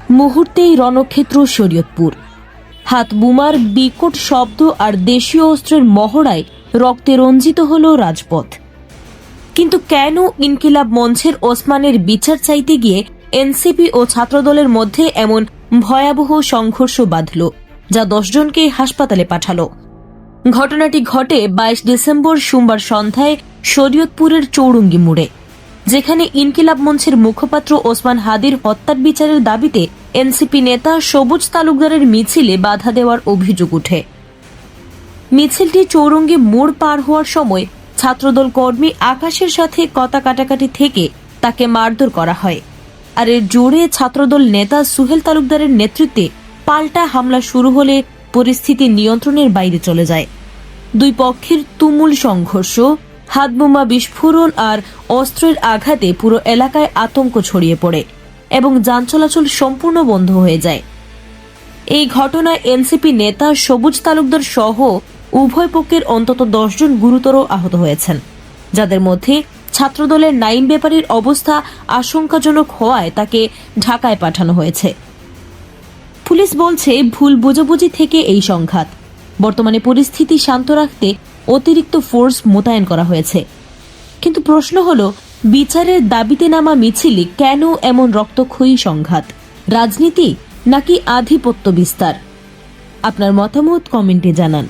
মুহূর্তেই রণক্ষেত্র শরীয়তপুর। হাত বোমার বিকট শব্দ আর দেশীয় অস্ত্রের মহড়ায় রক্তে রঞ্জিত হল রাজপথ। কিন্তু কেন ইনকিলাব মঞ্চের ওসমানের বিচার চাইতে গিয়ে এনসিপি ও ছাত্রদলের মধ্যে এমন ভয়াবহ সংঘর্ষ বাঁধল, যা 10 জনকে হাসপাতালে পাঠালো? ঘটনাটি ঘটে 22 ডিসেম্বর সোমবার সন্ধ্যায় শরীয়তপুরের চৌরঙ্গি মোড়ে, যেখানে ইনকিলাব মঞ্চের মুখপাত্র ওসমান হাদির হত্যার বিচারের দাবিতে এনসিপি নেতা সবুজ তালুকদারের মিছিলে বাধা দেওয়ার অভিযোগ ওঠে। মিছিলটি চৌরঙ্গি মোড় পার হওয়ার সময় ছাত্রদল কর্মী আকাশের সাথে কথা কাটাকাটি থেকে তাকে মারধর করা হয়, আর এর জোরে ছাত্রদল নেতা সুহেল তালুকদারের নেতৃত্বে পাল্টা হামলা শুরু হলে পরিস্থিতি নিয়ন্ত্রণের বাইরে চলে যায়। দুই পক্ষের তুমুল সংঘর্ষ, হাতবোমা বিস্ফোরণ আর অস্ত্রের আঘাতে পুরো এলাকায় আতঙ্ক ছড়িয়ে পড়ে এবং যান চলাচল সম্পূর্ণ বন্ধ হয়ে যায়। এই ঘটনায় এনসিপি নেতা সবুজ তালুকদার সহ উভয় পক্ষের অন্তত 10 জন গুরুতর আহত হয়েছেন, যাদের মধ্যে ছাত্রদলের নাইম ব্যাপারীর অবস্থা আশঙ্কাজনক হওয়ায় তাকে ঢাকায় পাঠানো হয়েছে। পুলিশ বলছে ভুল বোঝাবুঝি থেকে এই সংঘাত। বর্তমানে পরিস্থিতি শান্ত রাখতে অতিরিক্ত ফোর্স মোতায়েন করা হয়েছে। কিন্তু প্রশ্ন হলো, বিচারের দাবিতে নামা মিছিলে কেন এমন রক্তক্ষয়ী সংঘাত? রাজনীতি নাকি আধিপত্য বিস্তার? আপনার মতামত কমেন্টে জানান।